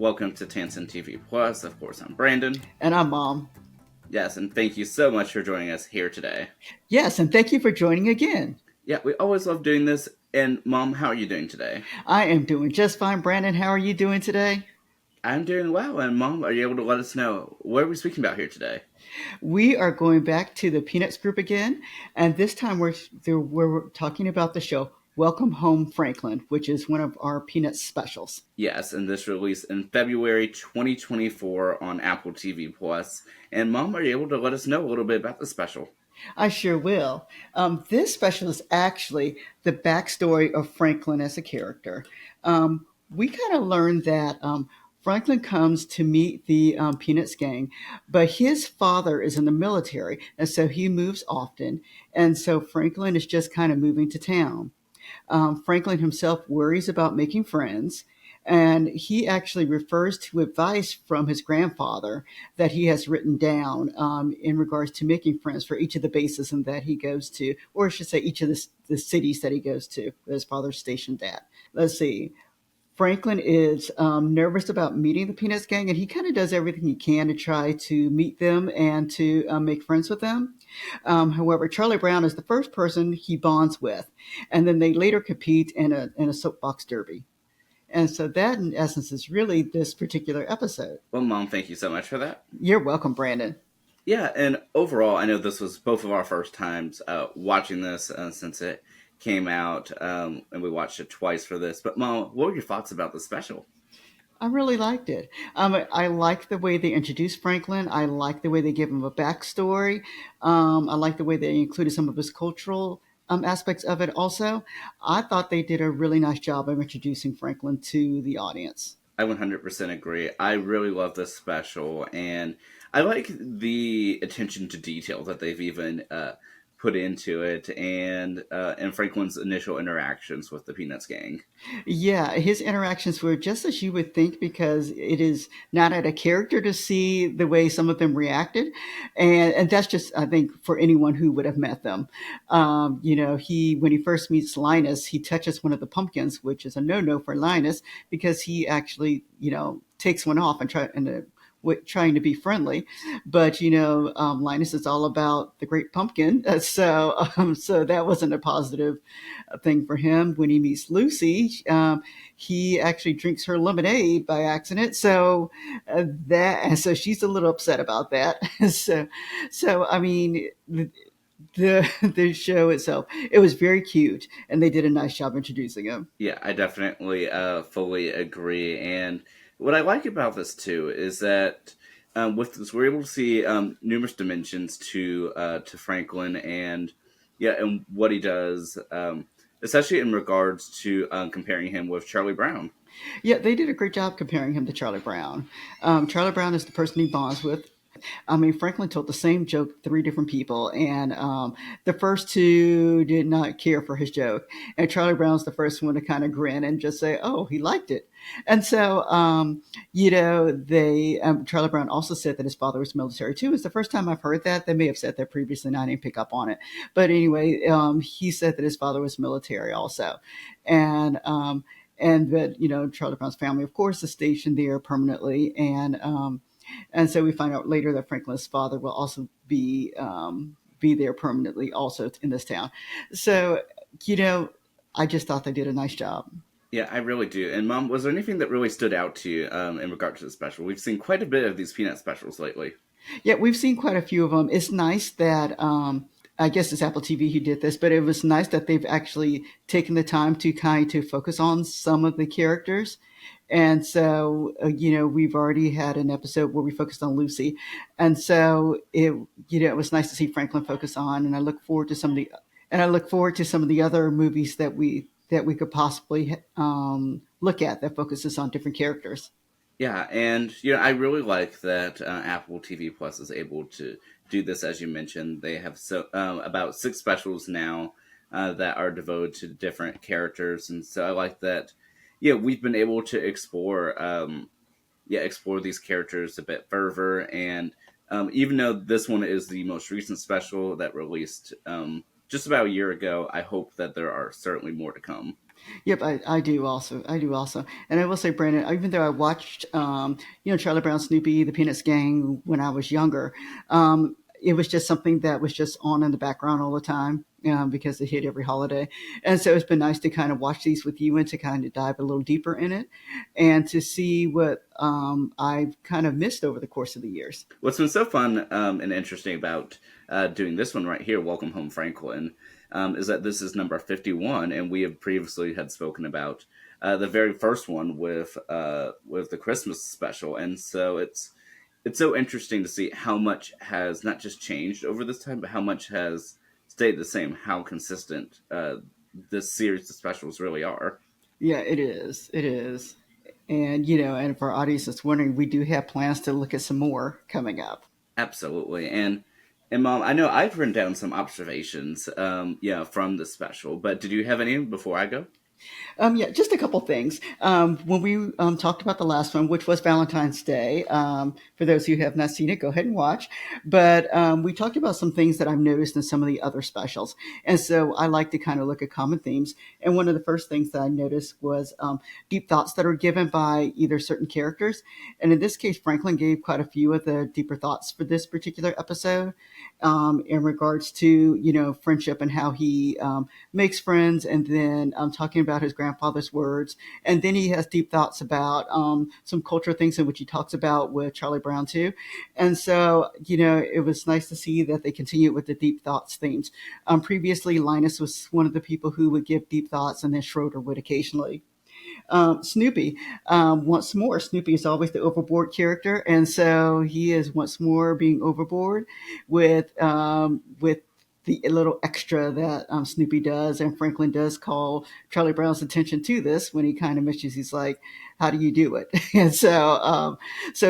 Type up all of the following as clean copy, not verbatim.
welcome to Tansson TV Plus. Of course, I'm Brandon. And I'm Mom. Yes, and thank you so much for joining us here today. Yes, and thank you for joining again. Yeah, we always love doing this. And Mom, how are you doing today? I am doing just fine. Brandon, how are you doing today? I'm doing well. And Mom, are you able to let us know what are we speaking about here today? We are going back to the Peanuts group again, and this time we're talking about the show Welcome Home Franklin, which is one of our Peanuts specials. Yes, and this released in February 2024 on Apple TV Plus. And Mom, are you able to let us know a little bit about the special? I sure will. This special is actually the backstory of Franklin as a character. We kind of learned that Franklin comes to meet the Peanuts gang, but his father is in the military, and so he moves often. And so Franklin is just kind of moving to town. Franklin himself worries about making friends, and he actually refers to advice from his grandfather that he has written down in regards to making friends for each of the bases and that he goes to, or I should say, each of the cities that he goes to, that his father's stationed at. Let's see. Franklin is nervous about meeting the Peanuts gang, and he kind of does everything he can to try to meet them and to make friends with them. However, Charlie Brown is the first person he bonds with, and then they later compete in a soapbox derby. And so that, in essence, is really this particular episode. Well, Mom, thank you so much for that. You're welcome, Brandon. Yeah, and overall, I know this was both of our first times watching this since it came out, and we watched it twice for this. But Mom, what were your thoughts about the special? I really liked it. I like the way they introduced Franklin. I like the way they gave him a backstory. I like the way they included some of his cultural aspects of it also. I thought they did a really nice job of introducing Franklin to the audience. I 100% agree. I really love this special, and I like the attention to detail that they've even put into it, and Franklin's initial interactions with the Peanuts gang. Yeah, his interactions were just as you would think because it is not at a character to see the way some of them reacted, and that's just I think for anyone who would have met them. He when he first meets Linus, he touches one of the pumpkins, which is a no-no for Linus because he actually takes one off and trying to be friendly, but Linus is all about the Great Pumpkin, so that wasn't a positive thing for him. When he meets Lucy, he actually drinks her lemonade by accident, so she's a little upset about that. so I mean. The show itself, it was very cute, and they did a nice job introducing him. Yeah, I definitely fully agree. And what I like about this too is that with this, we're able to see numerous dimensions to Franklin, and yeah, and what he does, especially in regards to comparing him with Charlie Brown. Yeah, they did a great job comparing him to Charlie Brown. Charlie Brown is the person he bonds with. I mean, Franklin told the same joke to three different people, and the first two did not care for his joke. And Charlie Brown's the first one to kind of grin and just say, "Oh, he liked it." And so, Charlie Brown also said that his father was military too. It's the first time I've heard that. They may have said that previously, and I didn't pick up on it. But anyway, he said that his father was military also, and. And that Charlie Brown's family, of course, is stationed there permanently, and so we find out later that Franklin's father will also be there permanently, also in this town. So I just thought they did a nice job. Yeah, I really do. And Mom, was there anything that really stood out to you in regard to the special? We've seen quite a bit of these Peanut specials lately. Yeah, we've seen quite a few of them. It's nice that I guess it's Apple TV who did this, but it was nice that they've actually taken the time to kind of focus on some of the characters. And so, we've already had an episode where we focused on Lucy, and so it was nice to see Franklin focus on. And I look forward to some of the other movies that we could possibly look at that focuses on different characters. Yeah, and I really like that Apple TV Plus is able to do this. As you mentioned, they have about 6 specials now that are devoted to different characters, and so I like that. Yeah, we've been able to explore these characters a bit further, and even though this one is the most recent special that released just about a year ago, I hope that there are certainly more to come. Yep, I do also. I do also. And I will say, Brandon, even though I watched, Charlie Brown, Snoopy, the Peanuts Gang when I was younger, it was just something that was just on in the background all the time. Because it hit every holiday. And so it's been nice to kind of watch these with you and to kind of dive a little deeper in it and to see what I've kind of missed over the course of the years. What's been so fun and interesting about doing this one right here, Welcome Home Franklin, is that this is number 51, and we have previously had spoken about the very first one with the Christmas special, and so it's so interesting to see how much has not just changed over this time, but how much has stayed the same, how consistent this series of specials really are. Yeah, it is. It is. And, and for our audience that's wondering, we do have plans to look at some more coming up. Absolutely, and mom, I know I've written down some observations, yeah, from the special. But did you have any before I go? Yeah, just a couple things. When we talked about the last one, which was Valentine's Day, for those who have not seen it, go ahead and watch. But we talked about some things that I've noticed in some of the other specials. And so I like to kind of look at common themes. And one of the first things that I noticed was deep thoughts that are given by either certain characters. And in this case, Franklin gave quite a few of the deeper thoughts for this particular episode in regards to, friendship and how he makes friends, and then talking about his grandfather's words. And then he has deep thoughts about some cultural things in which he talks about with Charlie Brown too. And so, it was nice to see that they continue with the deep thoughts themes. Previously, Linus was one of the people who would give deep thoughts, and then Schroeder would occasionally. Snoopy, once more, Snoopy is always the overboard character, and so he is once more being overboard with the little extra that Snoopy does, and Franklin does call Charlie Brown's attention to this when he kind of mentions, he's like, "How do you do it?" And so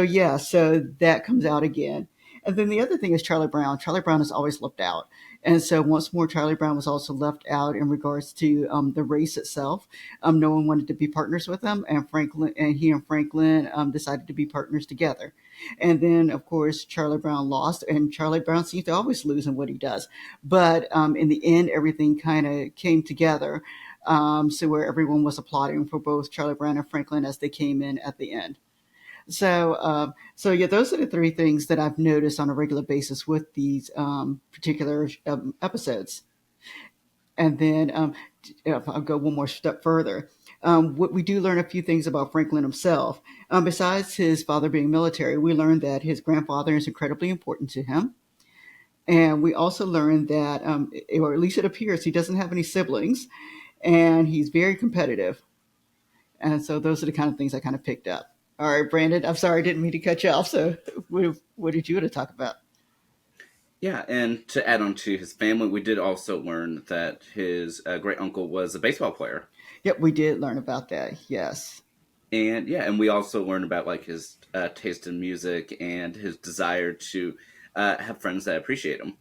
yeah, so that comes out again. And then the other thing is Charlie Brown. Charlie Brown is always left out. And so once more, Charlie Brown was also left out in regards to the race itself. No one wanted to be partners with him, and Franklin decided to be partners together. And then, of course, Charlie Brown lost, and Charlie Brown seems to always lose in what he does. But in the end, everything kind of came together. So where everyone was applauding for both Charlie Brown and Franklin as they came in at the end. So yeah, those are the three things that I've noticed on a regular basis with these particular episodes. And then if I'll go one more step further. What we do learn a few things about Franklin himself. Besides his father being military, we learn that his grandfather is incredibly important to him. And we also learn that, or at least it appears, he doesn't have any siblings, and he's very competitive. And so those are the kind of things I kind of picked up. All right, Brandon, I'm sorry I didn't mean to cut you off. So what did you want to talk about? Yeah, and to add on to his family, we did also learn that his great uncle was a baseball player, Yep, we did learn about that. Yes. and yeah, and we also learned about like his taste in music and his desire to have friends that appreciate him.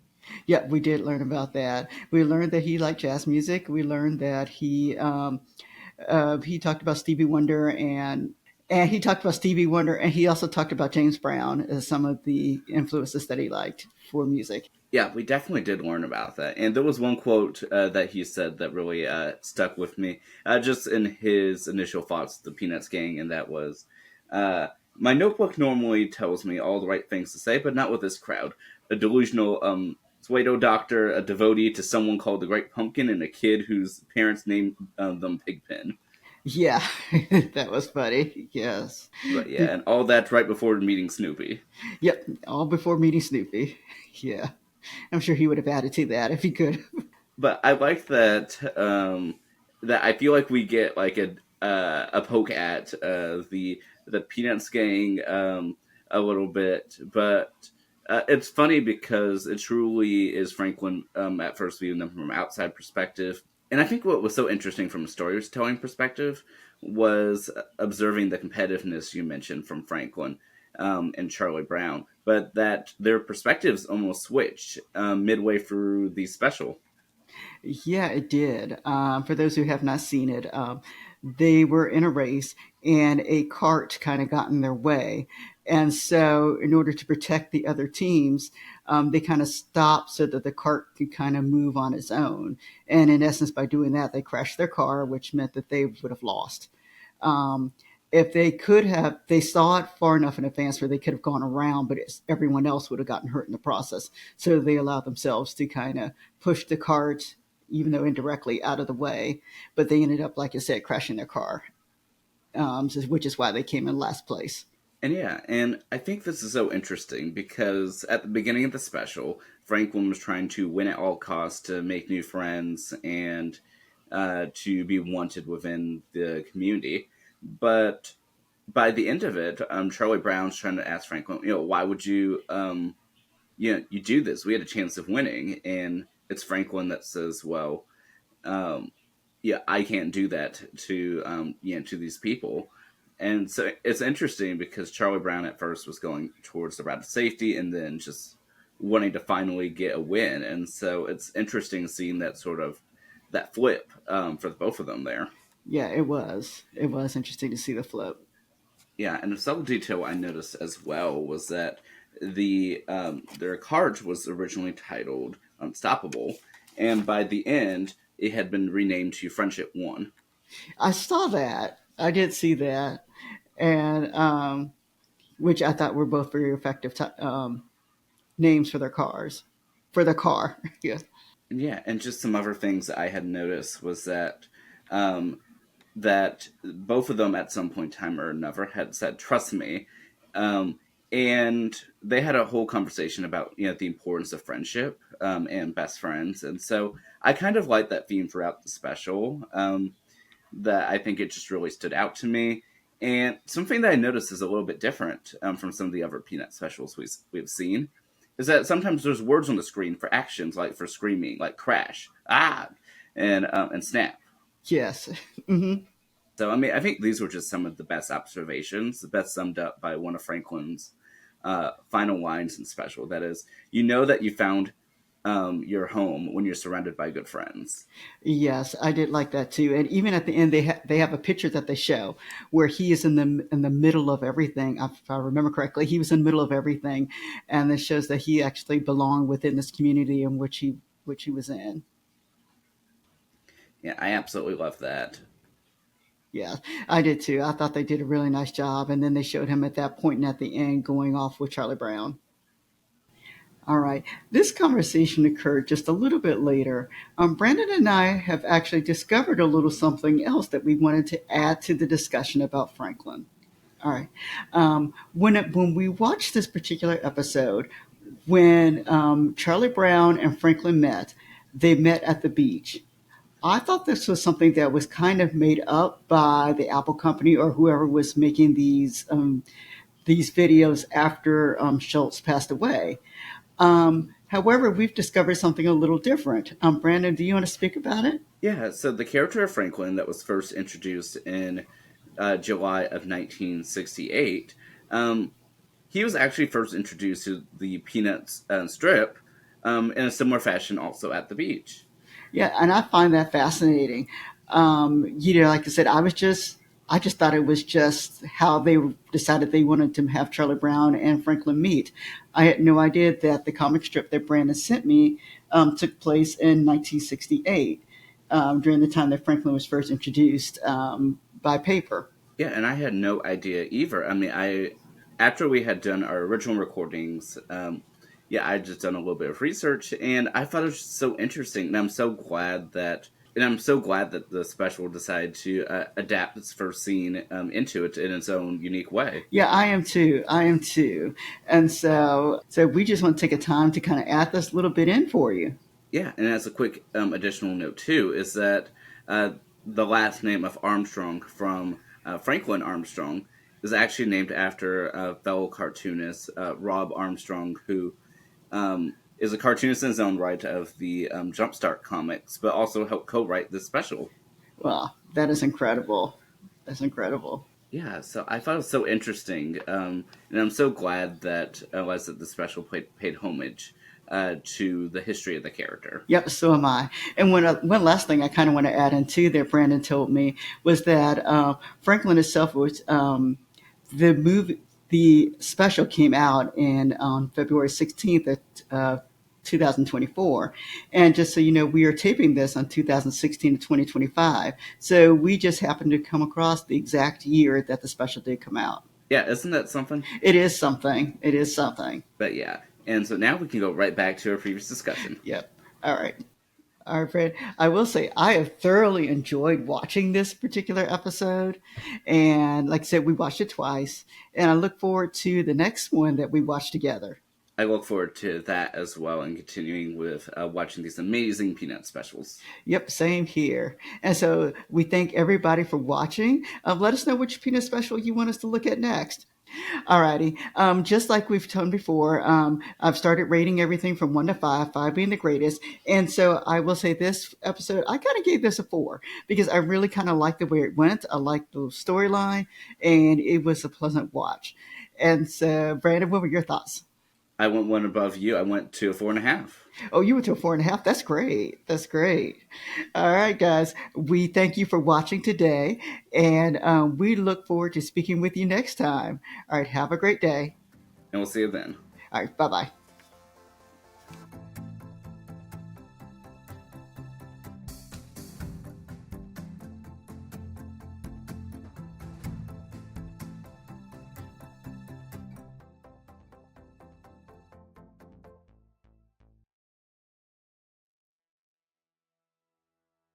Yep, we did learn about that. We learned that he liked jazz music. We learned that he talked about Stevie Wonder, and he talked about Stevie Wonder, and he also talked about James Brown as some of the influences that he liked for music. Yeah, we definitely did learn about that. And there was one quote that he said that really stuck with me, just in his initial thoughts, the Peanuts gang, and that was, my notebook normally tells me all the right things to say, but not with this crowd. A delusional pseudo doctor, a devotee to someone called the Great Pumpkin, and a kid whose parents named them Pigpen. Yeah, that was funny. Yes. But yeah, and all that right before meeting Snoopy. Yep, all before meeting Snoopy. Yeah, I'm sure he would have added to that if he could. But I like that that I feel like we get like a poke at the Peanuts gang a little bit, but it's funny because it truly is Franklin at first viewing them from an outside perspective. And I think what was so interesting from a storytelling perspective was observing the competitiveness you mentioned from Franklin and Charlie Brown, but that their perspectives almost switched midway through the special. Yeah, it did. For those who have not seen it, they were in a race and a cart kind of got in their way. And so, in order to protect the other teams, they kind of stopped so that the cart could kind of move on its own. And in essence, by doing that, they crashed their car, which meant that they would have lost. Um, if they could have, they saw it far enough in advance where they could have gone around, but everyone else would have gotten hurt in the process. So they allowed themselves to kind of push the cart, even though indirectly, out of the way. But they ended up, like I said, crashing their car, which is why they came in last place. And yeah, and I think this is so interesting because at the beginning of the special, Franklin was trying to win at all costs to make new friends and to be wanted within the community. But by the end of it, Charlie Brown's trying to ask Franklin, why would you, you do this? We had a chance of winning, and it's Franklin that says, well, um, yeah, I can't do that to to these people. And so it's interesting because Charlie Brown at first was going towards the route of safety and then just wanting to finally get a win. And so it's interesting seeing that sort of that flip for both of them there. Yeah, it was. It was interesting to see the flip. Yeah, and a subtle detail I noticed as well was that their card was originally titled Unstoppable, and by the end it had been renamed to Friendship One. I saw that. I did see that, and which I thought were both very effective names for their cars, for their car. Yeah. Yeah, and just some other things that I had noticed was um, that both of them at some point in time or another had said, "Trust me," um, and they had a whole conversation about the importance of friendship and best friends, and so I kind of liked that theme throughout the special. That I think it just really stood out to me. And something that I noticed is a little bit different from some of the other Peanut specials we've seen is that sometimes there's words on the screen for actions, like for screaming, like crash, and snap. Yes. Hmm. So I mean, I think these were just some of the best observations, the best summed up by one of Franklin's final lines in special. That is, you know that you found your home when you're surrounded by good friends. Yes, I did like that too. And even at the end, they have a picture that they show where he is in the middle of everything. If I remember correctly, he was in the middle of everything, and it shows that he actually belonged within this community in which he was in. Yeah, I absolutely love that. Yeah, I did too. I thought they did a really nice job. And then they showed him at that point and at the end going off with Charlie Brown. All right. This conversation occurred just a little bit later. Brandon and I have actually discovered a little something else that we wanted to add to the discussion about Franklin. All right. When we watched this particular episode, when Charlie Brown and Franklin met, they met at the beach. I thought this was something that was kind of made up by the Apple company or whoever was making these videos after Schultz passed away. However, we've discovered something a little different. Brandon, do you want to speak about it? Yeah, so the character of Franklin that was first introduced in July of 1968, he was actually first introduced to the Peanuts strip in a similar fashion also at the beach. Yeah, and I find that fascinating. Like I said, I just thought it was just how they decided they wanted to have Charlie Brown and Franklin meet. I had no idea that the comic strip that Brandon sent me took place in 1968, during the time that Franklin was first introduced by paper. Yeah, and I had no idea either. I mean, I after we had done our original recordings, yeah, I just done a little bit of research, and I thought it was just so interesting, and I'm so glad that the special decided to adapt its first scene into it in its own unique way. Yeah, I am too. I am too. And so we just want to take a time to kind of add this little bit in for you. Yeah, and as a quick additional note too, is that uh, the last name of Armstrong from Franklin Armstrong is actually named after a fellow cartoonist, Rob Armstrong, who is a cartoonist in his own right of the Jumpstart comics, but also helped co-write this special. Wow, that is incredible. That's incredible. Yeah, so I thought it was so interesting, and I'm so glad that the special paid homage to the history of the character. Yep, so am I. And one last thing I kind of want to add in too that Brandon told me was that Franklin itself was the movie. the special came out in on February 16th of uh, 2024. And just so you know, we are taping this on 2016 to 2025. So we just happened to come across the exact year that the special did come out. Yeah, isn't that something? It is something. It is something. But yeah, and so now we can go right back to our previous discussion. Yep. All right. All right, Fred. I will say I have thoroughly enjoyed watching this particular episode. And like I said, we watched it twice. And I look forward to the next one that we watch together. I look forward to that as well and continuing with watching these amazing Peanut specials. Yep, same here. And so we thank everybody for watching. Let us know which peanut special you want us to look at next. Alrighty. Just like we've done before, I've started rating everything from 1 to 5, 5 being the greatest. And so I will say this episode, I kind of gave this a 4 because I really kind of liked the way it went. I liked the storyline, and it was a pleasant watch. And so, Brandon, what were your thoughts? I went one above you. I went to a 4.5. Oh, you went to a 4.5. That's great. That's great. All right, guys. We thank you for watching today, and we look forward to speaking with you next time. All right. Have a great day. And we'll see you then. All right. Bye bye.